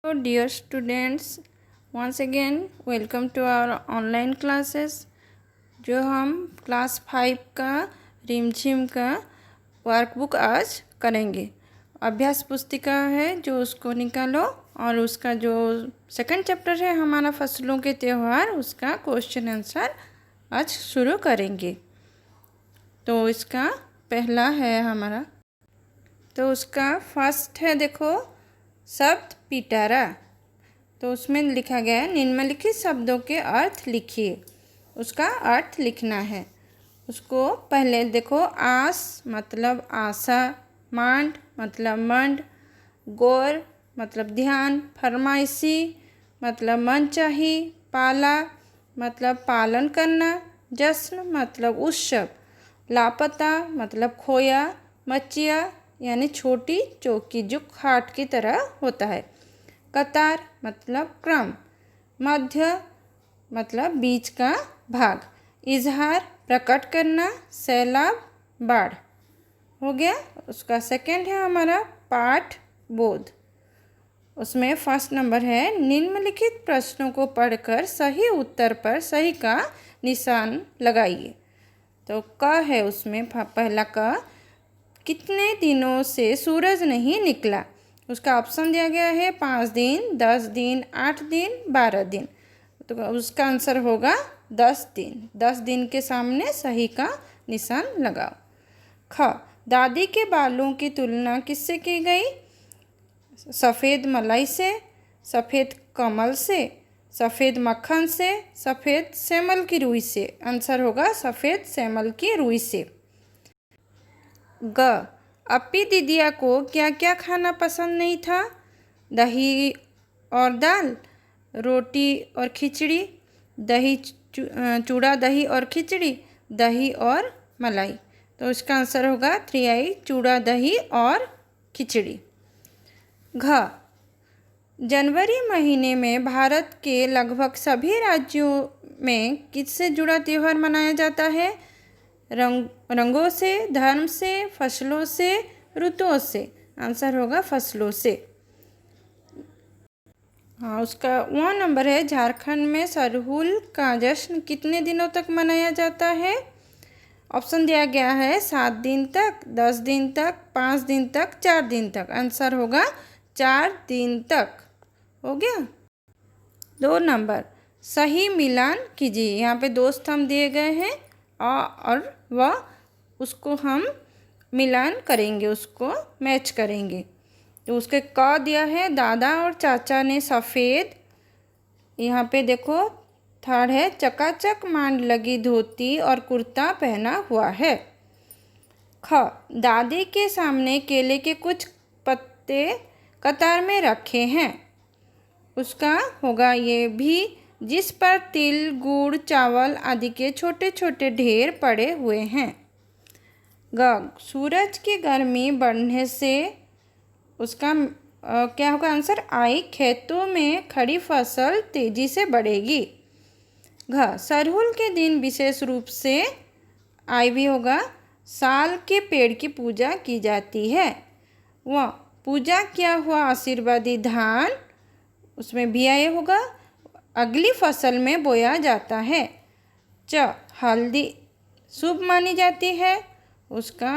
So dear students, once again welcome to our online classes। जो हम class 5 का रिमझिम का वर्कबुक आज करेंगे। अभ्यास पुस्तिका है जो उसको निकालो और उसका जो सेकंड चैप्टर है हमारा फसलों के त्यौहार, उसका क्वेश्चन आंसर आज शुरू करेंगे। तो इसका पहला है हमारा, तो उसका फर्स्ट है, देखो शब्द पिटारा। तो उसमें लिखा गया है निम्नलिखित शब्दों के अर्थ लिखिए। उसका अर्थ लिखना है। उसको पहले देखो, आस मतलब आशा, मांड मतलब मंड, गौर मतलब ध्यान, फरमाइशी मतलब मनचाही, पाला मतलब पालन करना, जश्न मतलब उत्सव, लापता मतलब खोया, मचिया यानी छोटी चौकी जो खाट की तरह होता है, कतार मतलब क्रम, मध्य मतलब बीच का भाग, इजहार प्रकट करना, सैलाब बाढ़। हो गया। उसका सेकंड है हमारा पाठ बोध। उसमें फर्स्ट नंबर है निम्नलिखित प्रश्नों को पढ़कर सही उत्तर पर सही का निशान लगाइए। तो क है उसमें पहला क, कितने दिनों से सूरज नहीं निकला। उसका ऑप्शन दिया गया है 5 दिन, 10 दिन, 8 दिन, 12 दिन। तो उसका आंसर होगा 10 दिन। 10 दिन के सामने सही का निशान लगाओ। ख, दादी के बालों की तुलना किससे की गई। सफ़ेद मलाई से, सफ़ेद कमल से, सफ़ेद मक्खन से, सफ़ेद सेमल की रुई से। आंसर होगा सफ़ेद सेमल की रुई से। ग, अपी दीदिया को क्या क्या खाना पसंद नहीं था। दही और दाल, रोटी और खिचड़ी, दही चूड़ा दही और खिचड़ी, दही और मलाई। तो इसका आंसर होगा 3I, चूड़ा दही और खिचड़ी। घ, जनवरी महीने में भारत के लगभग सभी राज्यों में किससे जुड़ा त्यौहार मनाया जाता है। रंगों से, धर्म से, फसलों से, ऋतुओं से। आंसर होगा फसलों से। हाँ, उसका 1 नंबर है झारखंड में सरहुल का जश्न कितने दिनों तक मनाया जाता है। ऑप्शन दिया गया है 7 दिन तक, 10 दिन तक, 5 दिन तक, 4 दिन तक। आंसर होगा 4 दिन तक। हो गया। 2 नंबर, सही मिलान कीजिए। यहाँ पे 2 स्तंभ दिए गए हैं, अ और व, उसको हम मिलान करेंगे, उसको मैच करेंगे। तो उसके क दिया है दादा और चाचा ने सफ़ेद। यहाँ पे देखो थर्ड है चकाचक मांड लगी धोती और कुर्ता पहना हुआ है। ख, दादी के सामने केले के कुछ पत्ते कतार में रखे हैं। उसका होगा ये भी, जिस पर तिल, गुड़, चावल आदि के छोटे छोटे ढेर पड़े हुए हैं। ग, सूरज की गर्मी बढ़ने से उसका क्या होगा आंसर। आई, खेतों में खड़ी फसल तेजी से बढ़ेगी। घ, सरहुल के दिन विशेष रूप से, आई भी होगा, साल के पेड़ की पूजा की जाती है। व, पूजा किया हुआ आशीर्वादी धान, उसमें भी आए होगा, अगली फसल में बोया जाता है। च, हल्दी शुभ मानी जाती है। उसका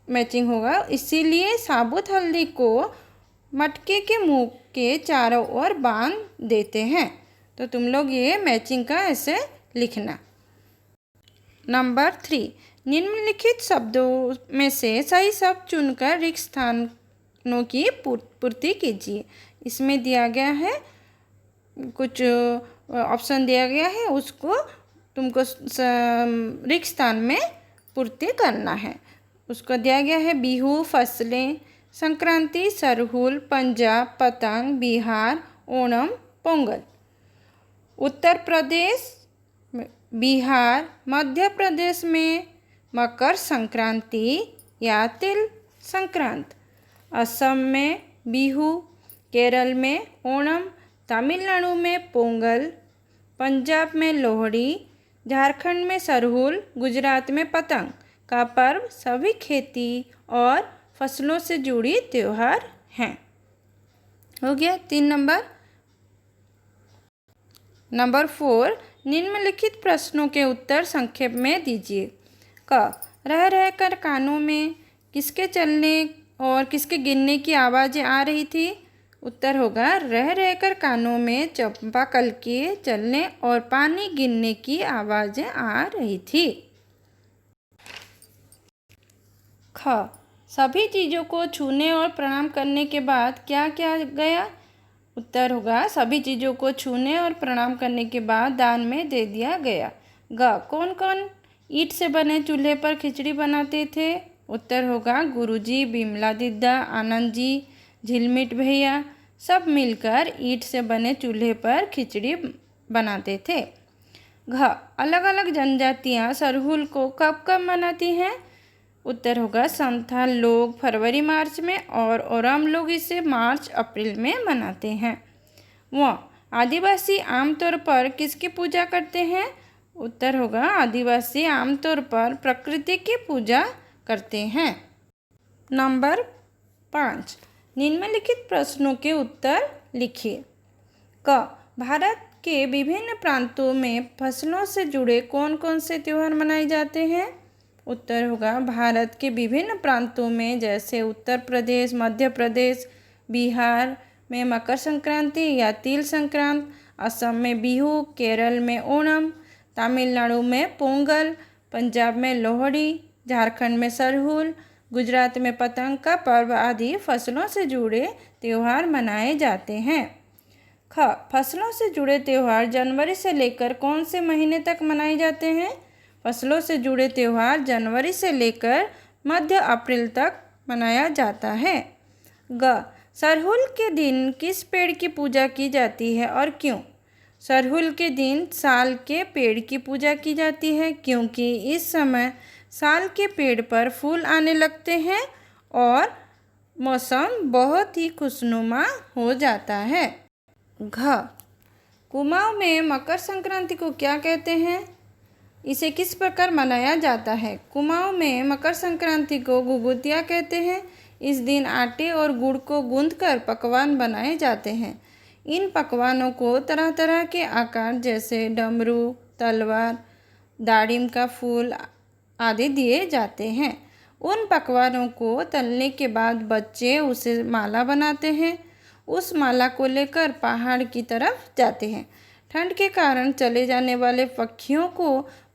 मैचिंग होगा, इसीलिए साबुत हल्दी को मटके के मुंह के चारों ओर बांध देते हैं। तो तुम लोग ये मैचिंग का ऐसे लिखना। नंबर 3, निम्नलिखित शब्दों में से सही शब्द चुनकर रिक्त स्थानों की पूर्ति कीजिए। इसमें दिया गया है कुछ ऑप्शन दिया गया है, उसको तुमको रिक्त स्थान में पूर्ति करना है। उसको दिया गया है बिहू, फसलें, संक्रांति, सरहुल, पंजाब, पतंग, बिहार, ओणम, पोंगल। उत्तर प्रदेश, बिहार, मध्य प्रदेश में मकर संक्रांति या तिल संक्रांत, असम में बिहू, केरल में ओणम, तमिलनाडु में पोंगल, पंजाब में लोहड़ी, झारखंड में सरहुल, गुजरात में पतंग का पर्व सभी खेती और फसलों से जुड़ी त्यौहार हैं। हो गया 3 नंबर। नंबर 4, निम्नलिखित प्रश्नों के उत्तर संक्षेप में दीजिए। क, रह रहकर कानों में किसके चलने और किसके गिरने की आवाज़ें आ रही थी? उत्तर होगा रह रहकर कानों में चंपाकल के चलने और पानी गिरने की आवाज़ें आ रही थी। ख, सभी चीज़ों को छूने और प्रणाम करने के बाद क्या किया गया? उत्तर होगा सभी चीज़ों को छूने और प्रणाम करने के बाद दान में दे दिया गया। ग, कौन कौन ईंट से बने चूल्हे पर खिचड़ी बनाते थे? उत्तर होगा गुरुजी, बिमला दीदा, आनंद जी, झिलमिट भैया, सब मिलकर ईंट से बने चूल्हे पर खिचड़ी बनाते थे। घ, अलग अलग जनजातियाँ सरहुल को कब कब मनाती हैं? उत्तर होगा संथाल लोग फरवरी मार्च में और ओराम लोग इसे मार्च अप्रैल में मनाते हैं। वह आदिवासी आमतौर पर किसकी पूजा करते हैं? उत्तर होगा आदिवासी आमतौर पर प्रकृति की पूजा करते हैं। नंबर 5, निम्नलिखित प्रश्नों के उत्तर लिखिए। क, भारत के विभिन्न प्रांतों में फसलों से जुड़े कौन कौन से त्यौहार मनाए जाते हैं? उत्तर होगा भारत के विभिन्न प्रांतों में जैसे उत्तर प्रदेश, मध्य प्रदेश, बिहार में मकर संक्रांति या तिल संक्रांत, असम में बिहू, केरल में ओणम, तमिलनाडु में पोंगल, पंजाब में लोहड़ी, झारखंड में सरहुल, गुजरात में पतंग का पर्व आदि फसलों से जुड़े त्यौहार मनाए जाते हैं। ख, फसलों से जुड़े त्यौहार जनवरी से लेकर कौन से महीने तक मनाए जाते हैं? फसलों से जुड़े त्यौहार जनवरी से लेकर मध्य अप्रैल तक मनाया जाता है। ग, सरहुल के दिन किस पेड़ की पूजा की जाती है और क्यों? सरहुल के दिन साल के पेड़ की पूजा की जाती है क्योंकि इस समय साल के पेड़ पर फूल आने लगते हैं और मौसम बहुत ही खुशनुमा हो जाता है। घ, कुमाऊं में मकर संक्रांति को क्या कहते हैं? इसे किस प्रकार मनाया जाता है? कुमाऊं में मकर संक्रांति को घुघुतिया कहते हैं। इस दिन आटे और गुड़ को गूंथकर पकवान बनाए जाते हैं। इन पकवानों को तरह तरह के आकार जैसे डमरू, तलवार, दाड़िम का फूल आदि दिए जाते हैं। उन पकवानों को तलने के बाद बच्चे उसे माला बनाते हैं। उस माला को लेकर पहाड़ की तरफ जाते हैं। ठंड के कारण चले जाने वाले पक्षियों को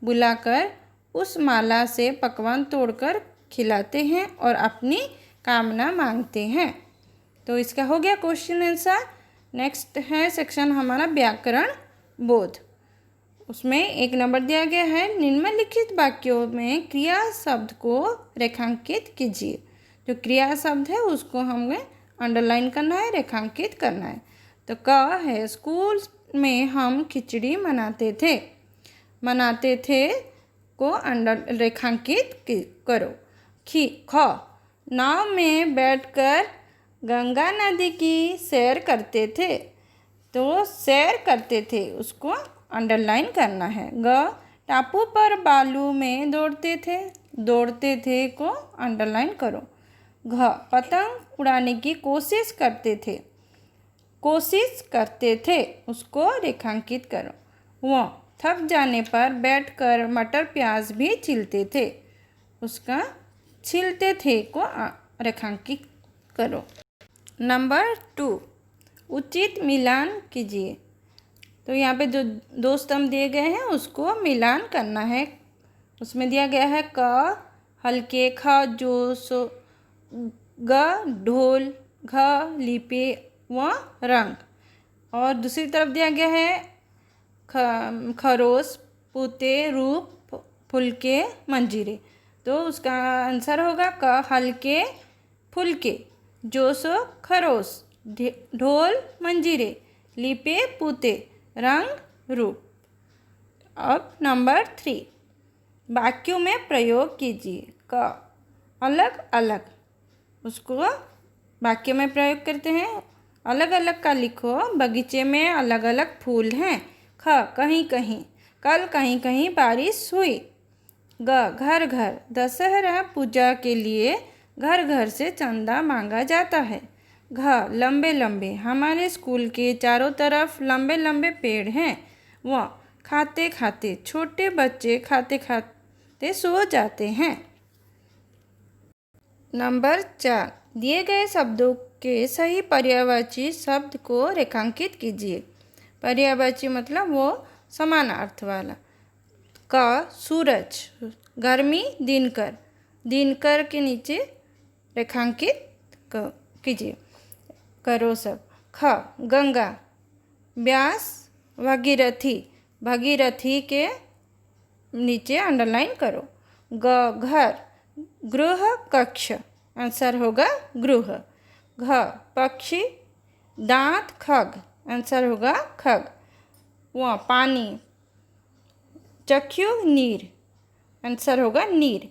बुलाकर उस माला से पकवान तोड़कर खिलाते हैं और अपनी कामना मांगते हैं। तो इसका हो गया क्वेश्चन आंसर। नेक्स्ट है सेक्शन हमारा व्याकरण बोध। उसमें 1 नंबर दिया गया है, निम्नलिखित वाक्यों में क्रिया शब्द को रेखांकित कीजिए। जो क्रिया शब्द है उसको हमें अंडरलाइन करना है, रेखांकित करना है। तो क है स्कूल में हम खिचड़ी मनाते थे को अंडर रेखांकित करो। ख, नाव में बैठकर गंगा नदी की सैर करते थे, तो सैर करते थे उसको अंडरलाइन करना है। ग, टापू पर बालू में दौड़ते थे को अंडरलाइन करो। घ, पतंग उड़ाने की कोशिश करते थे उसको रेखांकित करो। वह थक जाने पर बैठकर मटर प्याज भी छीलते थे, उसका छीलते थे को रेखांकित करो। नंबर 2, उचित मिलान कीजिए। तो यहाँ पे जो 2 स्तंभ दिए गए हैं उसको मिलान करना है। उसमें दिया गया है क हल्के, ख जोश, ग ढोल, घ लिपे व रंग। और दूसरी तरफ दिया गया है खरोश, पुते, रूप, फुलके, मंजीरे। तो उसका आंसर होगा क हल्के फुलके, जोशो खरोश, ढोल मंजीरे, लिपे पुते, रंग रूप। अब नंबर 3, वाक्यों में प्रयोग कीजिए। क, अलग अलग, उसको वाक्य में प्रयोग करते हैं। अलग अलग का लिखो, बगीचे में अलग अलग फूल हैं। ख, कहीं कहीं, कल कहीं कहीं बारिश हुई। ग, घर घर, दशहरा पूजा के लिए घर घर से चंदा मांगा जाता है। घ लंबे लंबे, हमारे स्कूल के चारों तरफ लंबे लंबे पेड़ हैं। व खाते खाते, छोटे बच्चे खाते खाते सो जाते हैं। नंबर 4, दिए गए शब्दों के सही पर्यायवाची शब्द को रेखांकित कीजिए। पर्यायवाची मतलब वो समान अर्थ वाला। क सूरज, गर्मी दिनकर, दिनकर के नीचे रेखांकित कीजिए, करो सब। ख गंगा, व्यास भागीरथी, भागीरथी के नीचे अंडरलाइन करो। ग घर, गृह कक्ष, आंसर होगा गृह। घ पक्षी, दांत खग, आंसर होगा खग। व पानी, चक्षु नीर, आंसर होगा नीर।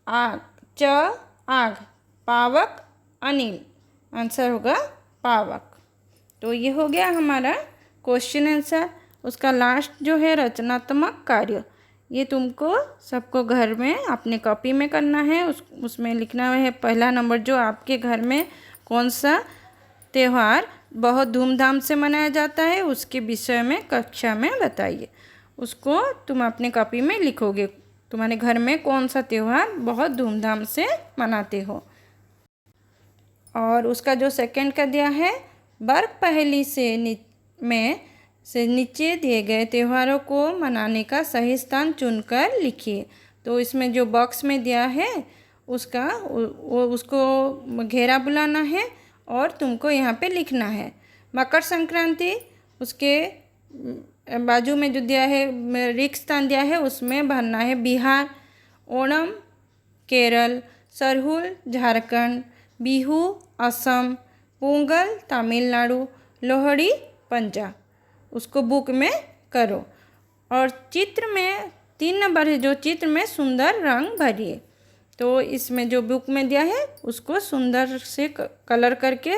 आग च आग, पावक अनिल, आंसर होगा पावक। तो ये हो गया हमारा क्वेश्चन आंसर। उसका लास्ट जो है रचनात्मक कार्य, ये तुमको सबको घर में अपने कॉपी में करना है। उसमें लिखना है पहला नंबर, जो आपके घर में कौन सा त्यौहार बहुत धूमधाम से मनाया जाता है उसके विषय में कक्षा में बताइए। उसको तुम अपने कॉपी में लिखोगे, तुम्हारे घर में कौन सा त्यौहार बहुत धूमधाम से मनाते हो। और उसका जो सेकंड का दिया है, वर्ग पहेली से नीचे दिए गए त्योहारों को मनाने का सही स्थान चुनकर लिखिए। तो इसमें जो बॉक्स में दिया है उसको घेरा बुलाना है और तुमको यहाँ पे लिखना है। मकर संक्रांति, उसके बाजू में जो दिया है रिक्त स्थान दिया है उसमें भरना है बिहार। ओणम केरल, सरहुल झारखंड, बिहू असम, पोंगल तमिलनाडु, लोहड़ी पंजाब, उसको बुक में करो। और चित्र में 3 नंबर है, जो चित्र में सुंदर रंग भरिए। तो इसमें जो बुक में दिया है उसको सुंदर से कलर करके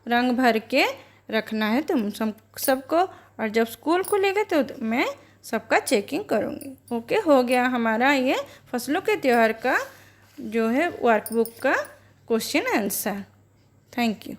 रंग भर के रखना है तुम सबको। और जब स्कूल खुलेगा तो मैं सबका चेकिंग करूँगी। ओके, हो गया हमारा ये फसलों के त्यौहार का जो है वर्कबुक का क्वेश्चन आंसर। Thank you.